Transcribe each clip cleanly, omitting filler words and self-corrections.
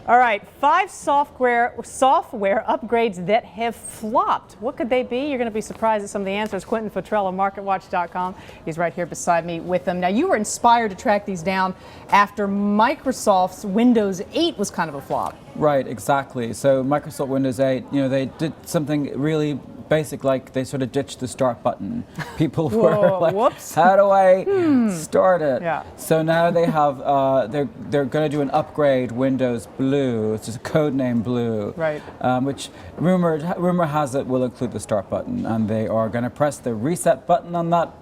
All right, 5 software upgrades that have flopped. What could they be? You're going to be surprised at some of the answers. Quentin Fottrell of MarketWatch.com. He's right here beside me with them. Now, you were inspired to track these down after Microsoft's Windows 8 was kind of a flop. Right, exactly. So Microsoft Windows 8, they did something really basic, like they sort of ditched the start button. People were like, whoops. How do I start it? Yeah. So now they have, they're going to do an upgrade, Windows Blue. It's just a code name Blue. Right. Which rumor has it will include the start button, and they are going to press the reset button on that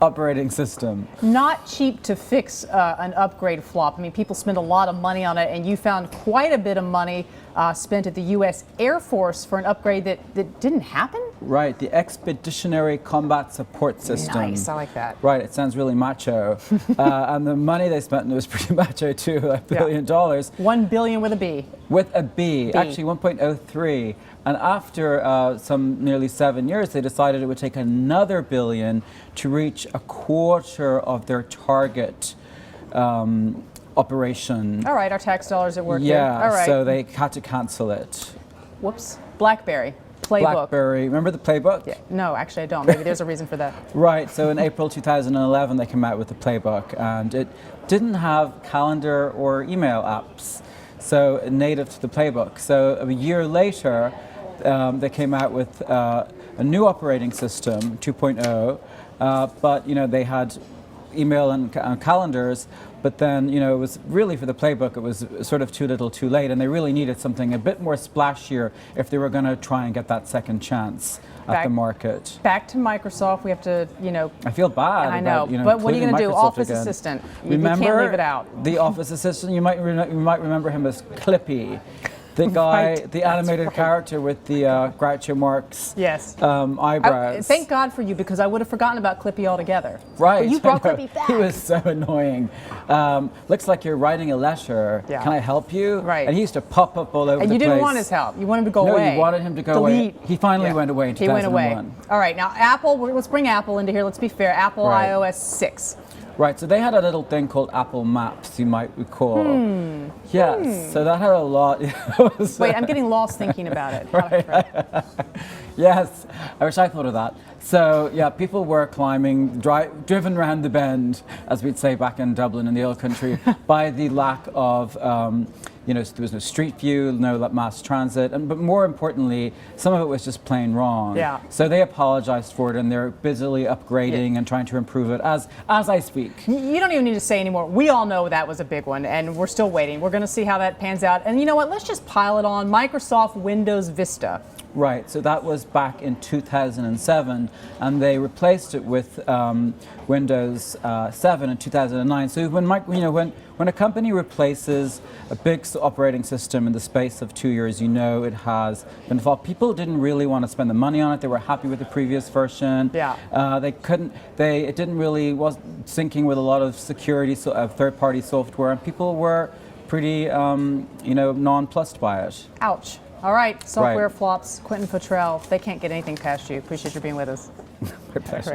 operating system. Not cheap to fix an upgrade flop. I mean, people spend a lot of money on it, and you found quite a bit of money spent at the U.S. Air Force for an upgrade that didn't happen? Right, the Expeditionary Combat Support System. Nice, I like that. Right, it sounds really macho. And the money they spent was pretty macho too, $1 billion. $1 billion with a B. With a B, actually 1.03. And after some nearly 7 years, they decided it would take another $1 billion to reach a quarter of their target operation. All right, our tax dollars at work here. All right. So they had to cancel it. Whoops. BlackBerry. Playbook. BlackBerry. Remember the Playbook? Yeah. No, actually I don't. Maybe there's a reason for that. Right. So in April 2011, they came out with the Playbook, and it didn't have calendar or email apps, so native to the Playbook. So a year later, they came out with a new operating system, 2.0, but they had email and calendars, but then it was really, for the Playbook, it was sort of too little too late, and they really needed something a bit more splashier if they were going to try and get that second chance at the market. Back to Microsoft, we have to, I feel bad. I know, about, but what are you going to do? Office again. Assistant. Remember you can't leave it out. The Office Assistant? You might remember him as Clippy. The guy, the animated character with the Groucho Marx eyebrows. Thank God for you, because I would have forgotten about Clippy altogether. Right. But you brought Clippy back. He was so annoying. Looks like you're writing a letter. Yeah. Can I help you? Right. And he used to pop up all over the place. And you didn't want his help. You wanted him to go away. No, you wanted him to go away. He finally went away in 2001. He went away. All right, now Apple, let's bring Apple into here. Let's be fair. Apple iOS 6. Right, so they had a little thing called Apple Maps, you might recall. Yes, so that had a lot. Wait, I'm getting lost thinking about it. Right. Yes, I wish I thought of that. So yeah, people were climbing, driven around the bend, as we'd say back in Dublin in the old country, by the lack of, there was no street view, no mass transit, but more importantly, some of it was just plain wrong. Yeah. So they apologized for it, and they're busily upgrading and trying to improve it as I speak. You don't even need to say anymore. We all know that was a big one, and we're still waiting. We're going to see how that pans out. And you know what? Let's just pile it on. Microsoft Windows Vista. Right, so that was back in 2007, and they replaced it with Windows 7 in 2009. So when a company replaces a big operating system in the space of 2 years, it has been fault. People didn't really want to spend the money on it. They were happy with the previous version. Yeah. It didn't really was syncing with a lot of security, third-party software, and people were pretty, nonplussed by it. Ouch. All right, software flops. Quentin Fottrell, they can't get anything past you. Appreciate you being with us. My pleasure.